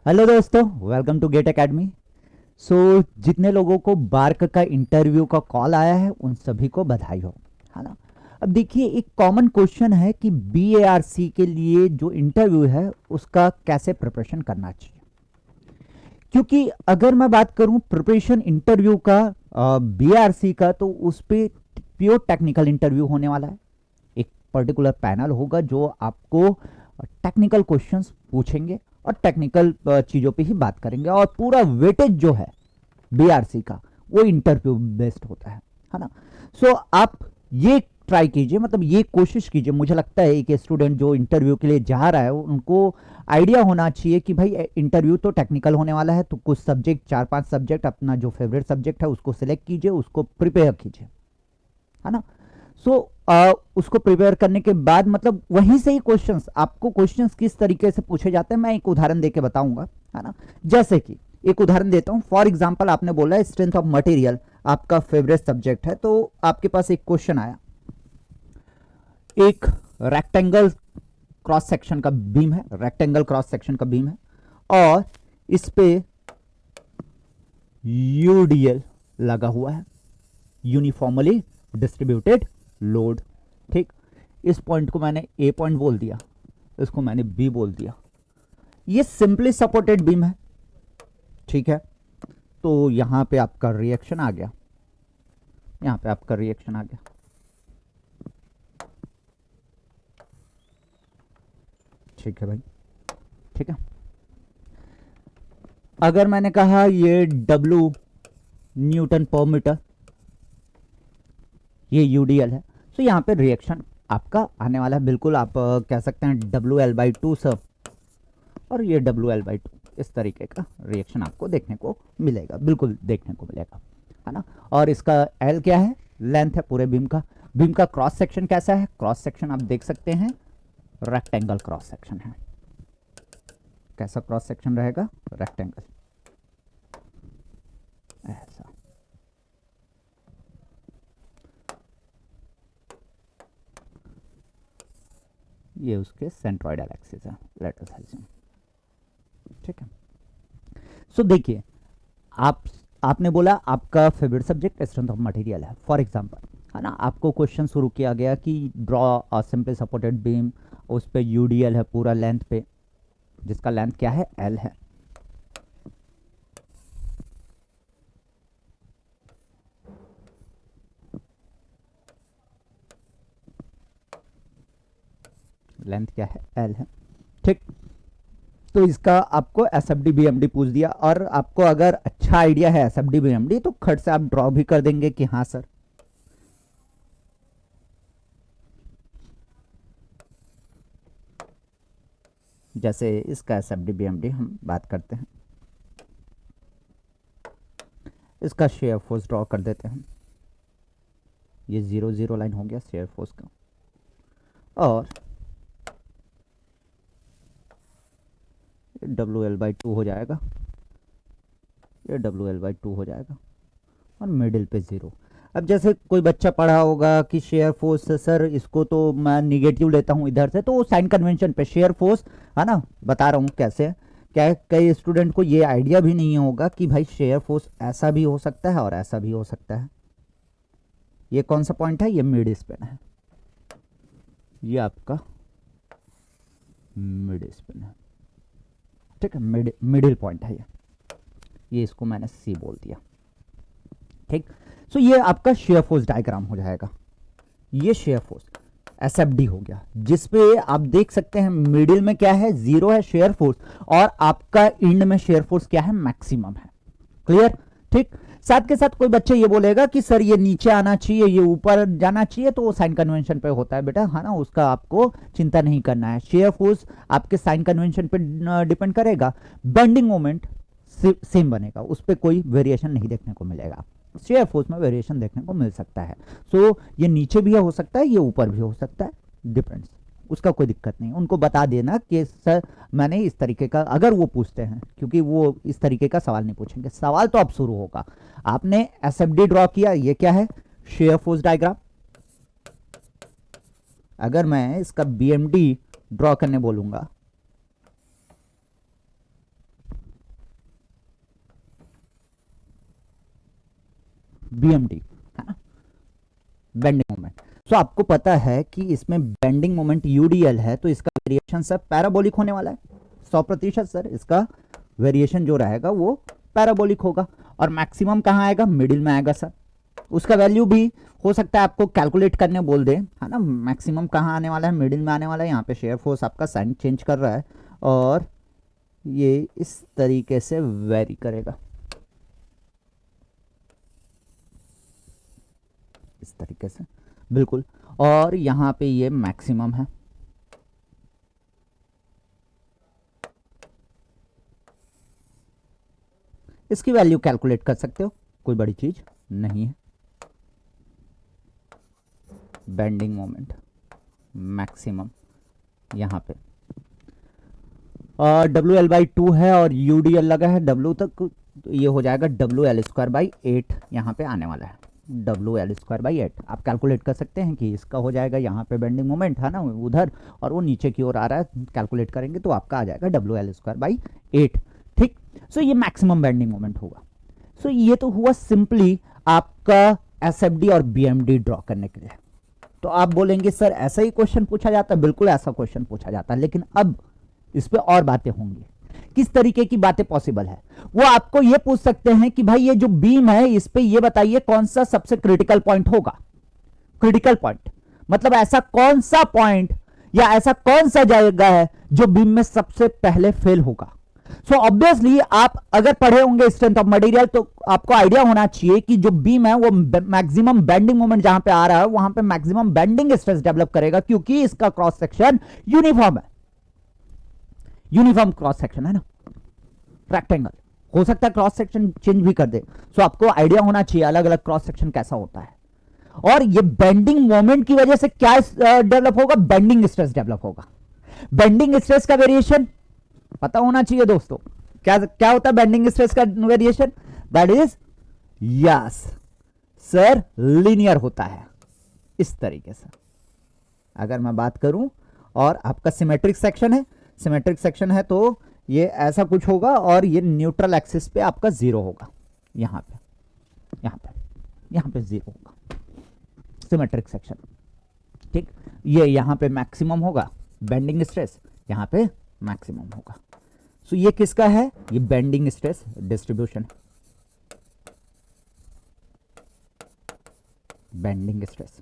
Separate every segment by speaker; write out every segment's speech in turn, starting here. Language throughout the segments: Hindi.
Speaker 1: हेलो दोस्तों, वेलकम टू गेट एकेडमी। सो जितने लोगों को बार्क का इंटरव्यू का कॉल आया है उन सभी को बधाई हो, है ना। अब देखिए, एक कॉमन क्वेश्चन है कि बीएआरसी के लिए जो इंटरव्यू है उसका कैसे प्रिपरेशन करना चाहिए। क्योंकि अगर मैं बात करूं प्रिपरेशन इंटरव्यू का बीएआरसी का, तो उस पे प्योर टेक्निकल इंटरव्यू होने वाला है। एक पर्टिकुलर पैनल होगा जो आपको टेक्निकल क्वेश्चंस पूछेंगे और टेक्निकल चीज़ों पे ही बात करेंगे, और पूरा वेटेज जो है बीआरसी का वो इंटरव्यू बेस्ड होता है ना। सो आप ये ट्राई कीजिए, मतलब ये कोशिश कीजिए। मुझे लगता है कि स्टूडेंट जो इंटरव्यू के लिए जा रहा है उनको आइडिया होना चाहिए कि भाई इंटरव्यू तो टेक्निकल होने वाला है, तो कुछ सब्जेक्ट, 4-5 सब्जेक्ट, अपना जो फेवरेट सब्जेक्ट है उसको सिलेक्ट कीजिए, उसको प्रिपेयर कीजिए, है ना। सो उसको प्रिपेयर करने के बाद मतलब वहीं से ही क्वेश्चंस, आपको क्वेश्चंस किस तरीके से पूछे जाते हैं मैं एक उदाहरण देके बताऊंगा, है ना। जैसे कि एक उदाहरण देता हूं। फॉर एग्जांपल, आपने बोला है स्ट्रेंथ ऑफ मटेरियल आपका फेवरेट सब्जेक्ट है, तो आपके पास एक क्वेश्चन आया। एक रेक्टेंगल क्रॉस सेक्शन का बीम है, रेक्टेंगल क्रॉस सेक्शन का बीम है, और इस पे यूडीएल लगा हुआ है, यूनिफॉर्मली डिस्ट्रीब्यूटेड लोड। ठीक, इस पॉइंट को मैंने ए पॉइंट बोल दिया, इसको मैंने बी बोल दिया। ये सिंपली सपोर्टेड बीम है, ठीक है। तो यहां पे आपका रिएक्शन आ गया, यहां पे आपका रिएक्शन आ गया। ठीक है भाई, ठीक है। अगर मैंने कहा ये डब्ल्यू न्यूटन पर मीटर, ये यूडीएल है, तो यहाँ पे रिएक्शन आपका आने वाला है। बिल्कुल आप कह सकते हैं WL/2 सर, और ये WL/2, इस तरीके का रिएक्शन आपको देखने को मिलेगा, बिल्कुल देखने को मिलेगा, है ना। और इसका एल क्या है, लेंथ है पूरे बीम का। बीम का क्रॉस सेक्शन कैसा है, क्रॉस सेक्शन आप देख सकते हैं रेक्टेंगल क्रॉस सेक्शन है। कैसा क्रॉस सेक्शन रहेगा, रेक्टेंगल, ऐसा। ये उसके सेंट्रॉइडल एक्सिस है, लेट अस अज्यूम, ठीक है। सो देखिए, आप आपने बोला आपका favourite subject strength of material है, फॉर एग्जांपल, है ना। आपको क्वेश्चन शुरू किया गया कि draw a simply supported beam, उस पे यूडीएल है पूरा लेंथ पे, जिसका लेंथ क्या है, एल है। लेंथ क्या है, एल है, ठीक। तो इसका आपको S F D B M D पूछ दिया, और आपको अगर अच्छा आइडिया है S F D B M D, तो खट से आप ड्रॉ भी कर देंगे कि हाँ सर। जैसे इसका S F D B M D हम बात करते हैं, इसका शेयर फोर्स ड्रॉ कर देते हैं। ये 0 0 लाइन हो गया शेयर फोर्स का, और WL/2 हो जाएगा, ये WL/2 हो जाएगा, और मिडिल पे 0। अब जैसे कोई बच्चा पढ़ा होगा कि शेयर फोर्स, सर इसको तो मैं निगेटिव लेता हूँ इधर से, तो साइन कन्वेंशन पे शेयर फोर्स, है ना, बता रहा हूँ कैसे। क्या कई स्टूडेंट को ये आइडिया भी नहीं होगा कि भाई शेयर फोर्स ऐसा भी हो सकता है और ऐसा भी हो सकता है। ये कौन सा पॉइंट है, ये मिड स्पेन है, ये आपका मिड स्पेन है, ठीक है। मिडिल पॉइंट है ये इसको मैंने सी बोल दिया, ठीक। सो ये आपका शेयर फोर्स डायग्राम हो जाएगा। ये shear force S F D हो गया, जिसपे आप देख सकते हैं मिडिल में क्या है, 0 है शेयर फोर्स, और आपका इंड में शेयर फोर्स क्या है, मैक्सिमम है। क्लियर, ठीक। साथ के साथ कोई बच्चे ये बोलेगा कि सर ये नीचे आना चाहिए, ये ऊपर जाना चाहिए, तो वो साइन कन्वेंशन पे होता है बेटा, है ना, उसका आपको चिंता नहीं करना है। शेयर फोर्स आपके साइन कन्वेंशन पे डिपेंड करेगा, बेंडिंग मोमेंट सेम बनेगा, उस पर कोई वेरिएशन नहीं देखने को मिलेगा। शेयर फोर्स में वेरिएशन देखने को मिल सकता है। सो ये नीचे भी हो सकता है, ये ऊपर भी हो सकता है, डिपेंड्स, उसका कोई दिक्कत नहीं। उनको बता देना कि सर मैंने इस तरीके का, अगर वो पूछते हैं, क्योंकि वो इस तरीके का सवाल नहीं पूछेंगे, सवाल तो अब शुरू होगा। आपने एस एफ डी ड्रॉ किया, ये क्या है, शेयर फोर्स डायग्राम। अगर मैं इसका बी एम डी ड्रॉ करने बोलूंगा, बीएमडी, है ना, बेंडिंग मोमेंट। सो आपको पता है कि इसमें बेंडिंग मोमेंट यूडीएल है, तो इसका वेरिएशन सर पैराबोलिक होने वाला है 100%। सर इसका वेरिएशन जो रहेगा वो पैराबोलिक होगा, और मैक्सिमम कहाँ आएगा, मिडिल में आएगा सर। उसका वैल्यू भी हो सकता है आपको कैलकुलेट करने बोल दे, है ना। मैक्सिमम कहाँ आने वाला है, मिडिल में आने वाला है। यहाँ पे शेयर फोर्स आपका साइन चेंज कर रहा है और ये इस तरीके से वेरी करेगा, इस तरीके से, बिल्कुल। और यहाँ पे ये मैक्सिमम है, इसकी वैल्यू कैलकुलेट कर सकते हो, कोई बड़ी चीज नहीं है। बेंडिंग मोमेंट मैक्सिमम यहाँ पे डब्ल्यू एल बाई 2 है और यू डी एल लगा है डब्ल्यू तक, तो ये हो जाएगा डब्ल्यू एल स्क्वायर बाई 8 यहाँ पे आने वाला है, डब्ल्यू एल स्क्वायर बाई 8। आप कैलकुलेट कर सकते हैं कि इसका हो जाएगा यहाँ पे बेंडिंग मोमेंट है ना उधर, और वो नीचे की ओर आ रहा है, कैलकुलेट करेंगे तो आपका आ जाएगा डब्ल्यू एल स्क्वायर बाई 8, ठीक। सो ये मैक्सिमम बेंडिंग मोमेंट होगा। सो ये तो हुआ सिंपली आपका एस एफ डी और बी एम डी ड्रॉ करने के लिए। तो आप बोलेंगे सर ऐसा ही क्वेश्चन पूछा जाता है, बिल्कुल ऐसा क्वेश्चन पूछा जाता है, लेकिन अब इस पे और बातें होंगी। किस तरीके की बातें पॉसिबल है, वो आपको ये पूछ सकते हैं कि भाई ये जो बीम है इस पे ये बताइए कौन सा सबसे क्रिटिकल पॉइंट होगा। क्रिटिकल पॉइंट मतलब ऐसा कौन सा पॉइंट या ऐसा कौन सा जगह है जो बीम में सबसे पहले फेल होगा। सो ऑब्वियसली आप अगर पढ़े होंगे स्ट्रेंथ ऑफ मटेरियल तो आपको आइडिया होना चाहिए कि जो बीम है वो मैक्सिमम बेंडिंग मोमेंट जहां पे आ रहा है वहां पे मैक्सिमम बेंडिंग स्ट्रेस डेवलप करेगा, क्योंकि इसका क्रॉस सेक्शन यूनिफॉर्म है, यूनिफॉर्म क्रॉस सेक्शन है ना, रेक्टेंगल। हो सकता है क्रॉस सेक्शन चेंज भी कर दे, सो आपको आइडिया होना चाहिए अलग अलग क्रॉस सेक्शन कैसा होता है। और ये बेंडिंग मोमेंट की वजह से क्या डेवलप होगा, बेंडिंग स्ट्रेस डेवलप होगा। बेंडिंग स्ट्रेस का वेरिएशन पता होना चाहिए दोस्तों, क्या क्या होता है बेंडिंग स्ट्रेस का variation, that is yes sir linear होता है इस तरीके से। अगर मैं बात करूं और आपका सिमेट्रिक सेक्शन है, सिमेट्रिक सेक्शन है तो ये ऐसा कुछ होगा और ये न्यूट्रल एक्सिस पे आपका जीरो होगा, यहां पे यहां पे यहां पे जीरो होगा सिमेट्रिक सेक्शन, ठीक। ये यहां पे मैक्सिमम होगा बेंडिंग स्ट्रेस, यहां पे मैक्सिमम होगा। सो ये किसका है, ये bending stress distribution, bending stress,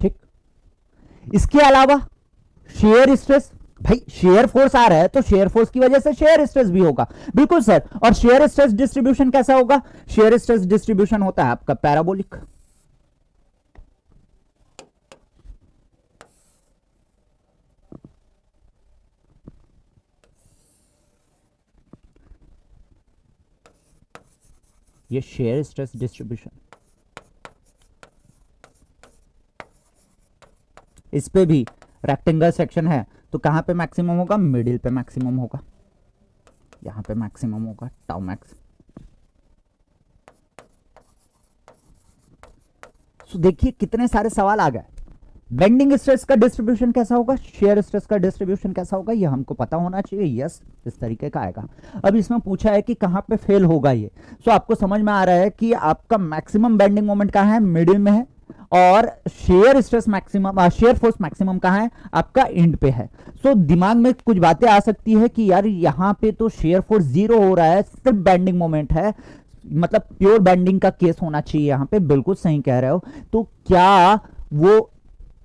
Speaker 1: ठीक। इसके अलावा शेयर स्ट्रेस, भाई शेयर फोर्स आ रहा है तो शेयर फोर्स की वजह से शेयर स्ट्रेस भी होगा, बिल्कुल सर। और शेयर स्ट्रेस डिस्ट्रीब्यूशन कैसा होगा, शेयर स्ट्रेस डिस्ट्रीब्यूशन होता है आपका पैराबोलिक, ये शेयर स्ट्रेस डिस्ट्रीब्यूशन। इस पे भी रेक्टेंगल सेक्शन है तो कहां पे मैक्सिमम होगा, मिडिल पे मैक्सिमम होगा, यहां पे मैक्सिमम होगा टाउ मैक्स। सो देखिए कितने सारे सवाल आ गए। बेंडिंग स्ट्रेस का डिस्ट्रीब्यूशन कैसा होगा, शेयर स्ट्रेस का डिस्ट्रीब्यूशन कैसा होगा, ये हमको पता होना चाहिए, यस इस तरीके का आएगा। अब इसमें पूछा है कि कहां पे फेल होगा ये, सो आपको समझ में आ रहा है कि आपका मैक्सिमम बेंडिंग मोमेंट कहां है, मिडिल में है, और shear stress maximum, shear force maximum कहां है, आपका एंड पे है। सो दिमाग में कुछ बातें आ सकती है कि यार यहां पे तो शेयर फोर्स जीरो हो रहा है, सिर्फ बेंडिंग मोमेंट है, मतलब प्योर बेंडिंग का केस होना चाहिए यहां पे, बिल्कुल सही कह रहे हो। तो क्या वो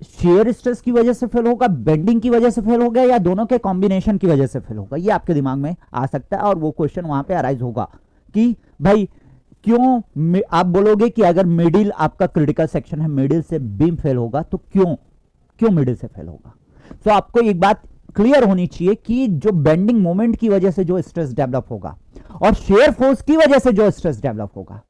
Speaker 1: शेयर स्ट्रेस की वजह से फेल होगा, बेंडिंग की वजह से फेल होगा, या दोनों के कॉम्बिनेशन की वजह से फेल होगा, ये आपके दिमाग में आ सकता है। और वो क्वेश्चन वहां पे अराइज होगा कि भाई क्यों, आप बोलोगे कि अगर मिडिल आपका क्रिटिकल सेक्शन है, मिडिल से बीम फेल होगा तो क्यों, क्यों मिडिल से फेल होगा। तो आपको एक बात क्लियर होनी चाहिए कि जो बेंडिंग मोमेंट की वजह से जो स्ट्रेस डेवलप होगा और शेयर फोर्स की वजह से जो स्ट्रेस डेवलप होगा,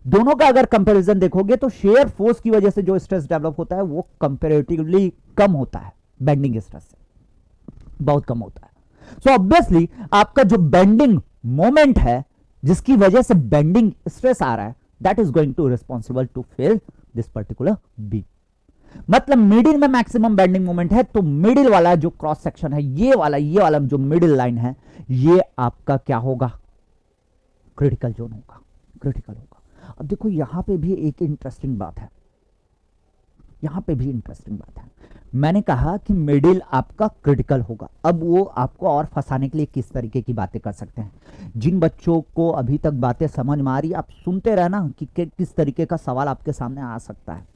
Speaker 1: दोनों का अगर कंपैरिजन देखोगे तो शेयर फोर्स की वजह से जो स्ट्रेस डेवलप होता है वो कंपैरेटिवली कम होता है, बेंडिंग स्ट्रेस से बहुत कम होता है। सो ऑब्वियसली आपका जो बेंडिंग मोमेंट है जिसकी वजह से बेंडिंग स्ट्रेस आ रहा है, that is going to responsible to fail this particular beam. मतलब मिडिल में मैक्सिमम बेंडिंग मोमेंट है तो मिडिल वाला जो क्रॉस सेक्शन है, ये वाला जो मिडिल लाइन है, ये आपका क्या होगा, क्रिटिकल जोन होगा, क्रिटिकल होगा। अब देखो यहां पे भी एक इंटरेस्टिंग बात है, यहां पे भी इंटरेस्टिंग बात है। मैंने कहा कि मिडिल आपका क्रिटिकल होगा। अब वो आपको और फंसाने के लिए किस तरीके की बातें कर सकते हैं। जिन बच्चों को अभी तक बातें समझ में आ रही, आप सुनते रहना कि किस तरीके का सवाल आपके सामने आ सकता है।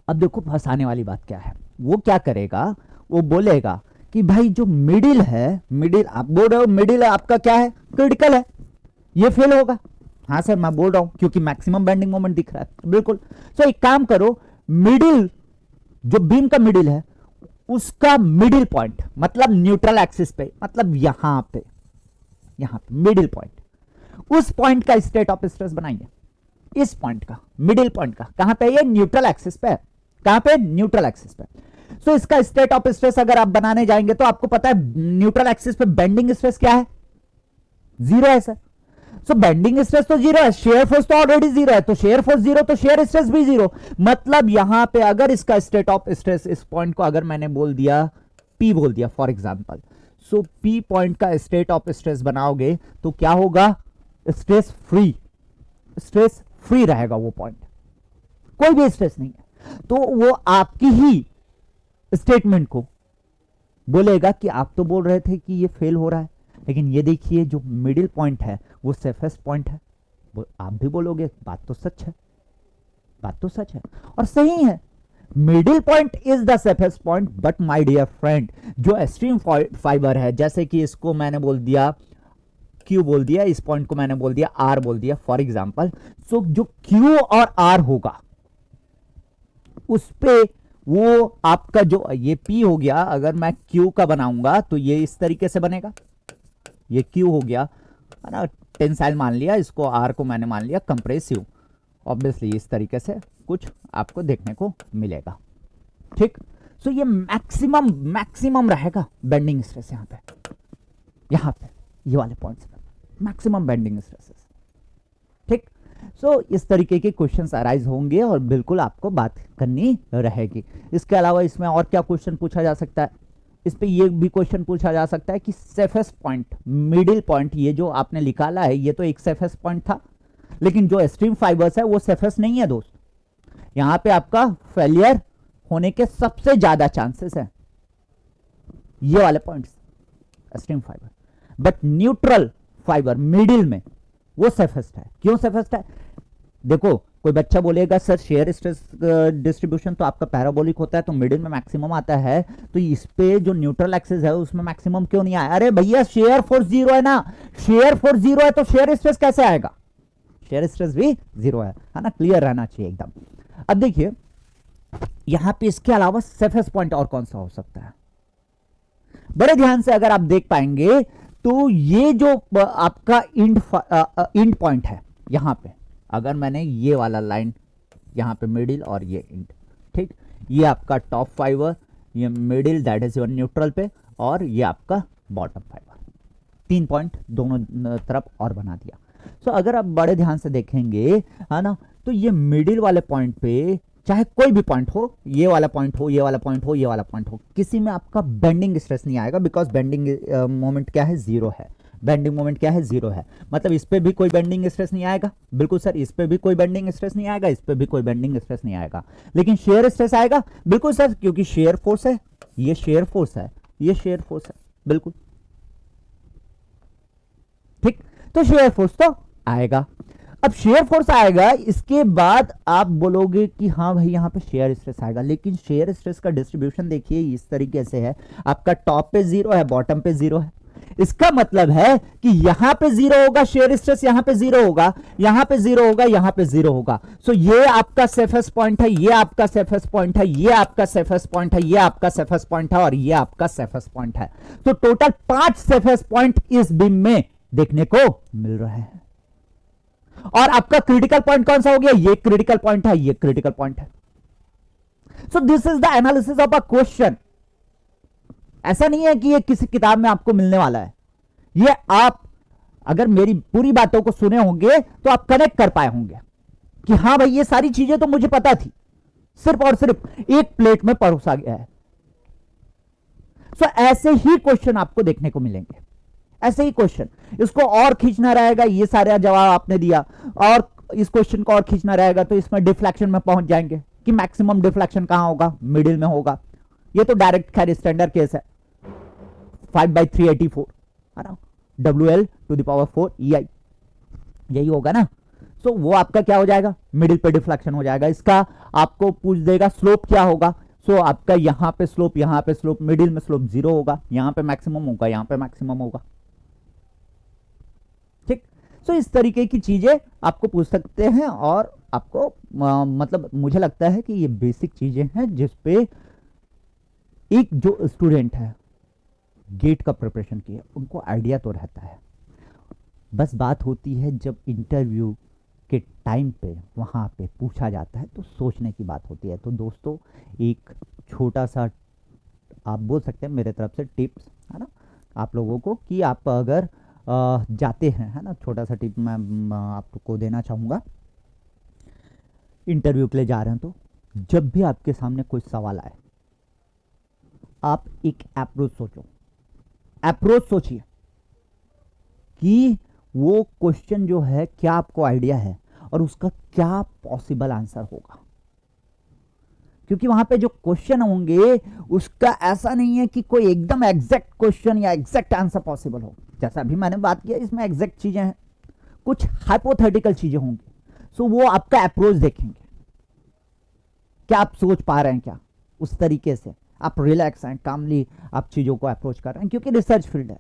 Speaker 1: अब देखो फंसाने वाली बात क्या है, वो क्या करेगा, वो बोलेगा कि भाई जो मिडिल है, मिडिल आप बोल रहे हो मिडिल आपका क्या है, क्रिटिकल है, ये फेल होगा। हाँ सर मैं बोल रहा हूं क्योंकि मैक्सिमम बेंडिंग मोमेंट दिख रहा है, बिल्कुल। सो एक काम करो, मिडिल जो बीम का मिडिल है उसका मिडिल पॉइंट मतलब न्यूट्रल एक्सिस पे, मतलब यहां पे मिडिल पॉइंट, उस पॉइंट का स्टेट ऑफ स्ट्रेस बनाइए। इस पॉइंट का मिडिल पॉइंट का कहां पे, ये न्यूट्रल एक्सिस पे है। कहां पे, न्यूट्रल एक्सिस पे। सो इसका स्टेट ऑफ स्ट्रेस अगर आप बनाने जाएंगे तो आपको पता है न्यूट्रल एक्सिस पे बेंडिंग स्ट्रेस क्या है, जीरो है सर। सो बेंडिंग स्ट्रेस तो जीरो है, शेयर फोर्स तो ऑलरेडी जीरो है, तो शेयर फोर्स जीरो तो शेयर स्ट्रेस भी जीरो। मतलब यहां पे अगर इसका स्टेट ऑफ स्ट्रेस, इस पॉइंट को अगर मैंने बोल दिया P बोल दिया for example, so P point का स्टेट ऑफ स्ट्रेस बनाओगे तो क्या होगा, स्ट्रेस फ्री रहेगा वो पॉइंट, कोई भी स्ट्रेस नहीं है। तो वो आपकी ही स्टेटमेंट को बोलेगा कि आप तो बोल रहे थे कि ये फेल हो रहा है, लेकिन ये देखिए जो मिडिल पॉइंट है वो सेफेस्ट पॉइंट है। वो आप भी बोलोगे बात तो सच है, बात तो सच है और सही है, middle point is the safest point. But my dear friend, जो एक्सट्रीम फाइबर है, जैसे कि इसको मैंने बोल दिया Q बोल दिया, इस पॉइंट को मैंने बोल दिया R बोल दिया फॉर एग्जांपल। सो जो Q और R होगा उस पे वो आपका जो ये P हो गया, अगर मैं Q का बनाऊंगा तो ये इस तरीके से बनेगा, ये Q हो गया है ना, टेंसाइल मान लिया इसको, R को मैंने मान लिया कंप्रेसिव। ऑब्वियसली इस तरीके से कुछ आपको देखने को मिलेगा, ठीक। सो ये मैक्सिमम रहेगा बेंडिंग स्ट्रेस यहां पे ये वाले पॉइंट्स पे मैक्सिमम बेंडिंग स्ट्रेसेस, ठीक। सो इस तरीके के क्वेश्चंस अराइज होंगे और बिल्कुल आपको बात करनी रहेगी। इसके अलावा इसमें और क्या क्वेश्चन पूछा जा सकता है, इस पे ये भी क्वेश्चन पूछा जा सकता है कि सेफेस्ट पॉइंट, मिडिल पॉइंट, ये जो आपने निकाला है ये तो एक सेफेस्ट पॉइंट था, लेकिन जो एक्सट्रीम फाइबर्स है वो सेफेस्ट नहीं है दोस्त। यहां पे आपका फेलियर होने के सबसे ज्यादा चांसेस है ये वाले points, extreme fibre. But neutral fibre middle में वो सेफेस्ट है। क्यों सेफेस्ट है, देखो कोई बच्चा बोलेगा सर शेयर स्ट्रेस डिस्ट्रीब्यूशन तो आपका पैराबोलिक होता है तो मिडिल में मैक्सिमम आता है, तो इस पे जो न्यूट्रल एक्सिस है उसमें मैक्सिमम क्यों नहीं आया। अरे भैया शेयर फोर्स जीरो है ना, शेयर फोर्स जीरो है तो शेयर स्ट्रेस कैसे आएगा, शेयर स्ट्रेस भी जीरो है ना, क्लियर रहना चाहिए एकदम। अब देखिए यहां पे इसके अलावा सेफेस्ट पॉइंट और कौन सा हो सकता है, बड़े ध्यान से अगर आप देख पाएंगे तो ये जो आपका इंड पॉइंट है यहां पे, अगर मैंने ये वाला लाइन यहां पे मिडिल और ये इंड, ठीक, ये आपका टॉप फाइबर, ये middle that is your neutral पे, और ये आपका बॉटम फाइबर, 3 पॉइंट दोनों तरफ और बना दिया। सो अगर आप बड़े ध्यान से देखेंगे है ना, तो ये मिडिल वाले पॉइंट पे चाहे कोई भी पॉइंट हो, ये वाला पॉइंट हो, ये वाला पॉइंट हो, ये वाला पॉइंट हो, किसी में आपका बेंडिंग स्ट्रेस नहीं आएगा, बिकॉज बेंडिंग मोमेंट क्या है, जीरो है। बेंडिंग मोमेंट क्या है, जीरो है, मतलब इस पे भी कोई बेंडिंग स्ट्रेस नहीं आएगा, बिल्कुल सर, इस पे भी कोई बेंडिंग स्ट्रेस नहीं आएगा, इस पे भी कोई बेंडिंग स्ट्रेस नहीं आएगा, लेकिन शेयर स्ट्रेस आएगा, बिल्कुल सर, क्योंकि शेयर फोर्स है, ये शेयर फोर्स है, ये शेयर फोर्स है, बिल्कुल ठीक। तो शेयर फोर्स तो आएगा। अब शेयर फोर्स आएगा, इसके बाद आप बोलोगे कि हाँ भाई यहां पे शेयर स्ट्रेस आएगा, लेकिन शेयर स्ट्रेस का डिस्ट्रीब्यूशन देखिए इस तरीके से है, आपका टॉप पे जीरो है, बॉटम पे जीरो है। इसका मतलब है कि यहां पे जीरो होगा शेयर स्ट्रेस, यहां पे जीरो होगा, यहां पे जीरो होगा, यहां पे जीरो होगा। सो ये आपका सेफेस्ट पॉइंट है, ये आपका सेफेस्ट पॉइंट है, ये आपका सेफेस्ट पॉइंट है, ये आपका सेफेस्ट पॉइंट है, और ये आपका सेफेस्ट पॉइंट है। तो टोटल 5 सेफेस्ट पॉइंट इस बीम में देखने को मिल रहे हैं। और आपका क्रिटिकल पॉइंट कौन सा हो गया, ये क्रिटिकल पॉइंट है, ये क्रिटिकल पॉइंट है। So this is the analysis of a question. ऐसा नहीं है कि ये किसी किताब में आपको मिलने वाला है, ये आप अगर मेरी पूरी बातों को सुने होंगे तो आप कनेक्ट कर पाए होंगे कि हां भाई ये सारी चीजें तो मुझे पता थी, सिर्फ और सिर्फ एक प्लेट में परोसा गया है। सो ऐसे ही क्वेश्चन आपको देखने को मिलेंगे, ऐसे ही क्वेश्चन, इसको और खींचना रहेगा, ये सारे जवाब आपने दिया, और इस क्वेश्चन को और खींचना रहेगा तो इसमें डिफ्लेक्शन में पहुंच जाएंगे कि मैक्सिमम डिफ्लेक्शन कहां होगा, मिडिल में होगा। ये तो डायरेक्ट खैर स्टैंडर्ड केस है, 5/384 है ना, WL⁴EI यही होगा ना। सो वो आपका क्या हो जाएगा, मिडिल पे डिफ्लेक्शन हो जाएगा। इसका आपको पूछ देगा स्लोप क्या होगा, सो आपका यहां पे स्लोप, यहां पे स्लोप, मिडिल में स्लोप 0 होगा, यहां पे मैक्सिमम होगा, यहां पे मैक्सिमम होगा। ठीक, सो इस तरीके की चीजें आपको पूछ सकते हैं और आपको मतलब मुझे लगता है कि ये बेसिक चीजें हैं जिसपे एक जो स्टूडेंट है गेट का प्रिपरेशन किया उनको आइडिया तो रहता है। बस बात होती है जब इंटरव्यू के टाइम पे वहाँ पे पूछा जाता है तो सोचने की बात होती है। तो दोस्तों एक छोटा सा आप बोल सकते हैं मेरे तरफ से टिप्स है ना आप लोगों को, कि आप अगर जाते हैं है ना, छोटा सा टिप मैं आपको देना चाहूँगा। इंटरव्यू के लिए जा रहे हैं तो जब भी आपके सामने कोई सवाल आए आप एक अप्रोच सोचिए कि वो क्वेश्चन जो है क्या आपको आइडिया है और उसका क्या पॉसिबल आंसर होगा। क्योंकि वहां पे जो क्वेश्चन होंगे उसका ऐसा नहीं है कि कोई एकदम एग्जैक्ट क्वेश्चन या एग्जैक्ट आंसर पॉसिबल हो। जैसा अभी मैंने बात किया इसमें एग्जैक्ट चीजें हैं, कुछ हाइपोथेटिकल चीजें होंगी। सो वो आपका अप्रोच देखेंगे, क्या आप सोच पा रहे हैं, क्या उस तरीके से आप रिलैक्स हैं, कामली आप चीजों को अप्रोच कर रहे हैं, क्योंकि रिसर्च फील्ड है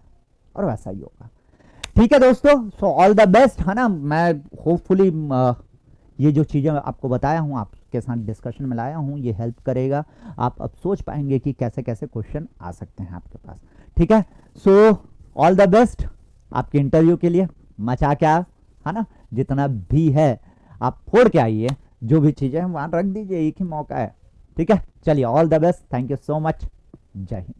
Speaker 1: और वैसा ही होगा। ठीक है दोस्तों, सो ऑल द बेस्ट है ना। मैं होपफुली ये जो चीज़ें आपको बताया हूँ आपके साथ डिस्कशन में लाया हूँ ये हेल्प करेगा। आप अब सोच पाएंगे कि कैसे कैसे क्वेश्चन आ सकते हैं आपके पास। ठीक है, सो ऑल द बेस्ट आपके इंटरव्यू के लिए। मचा क्या है ना, जितना भी है आप फोड़ के आइए, जो भी चीज़ें हैं वहाँ रख दीजिए, एक ही मौका है। ठीक है, चलिए all the best, thank you so much, जय हिंद।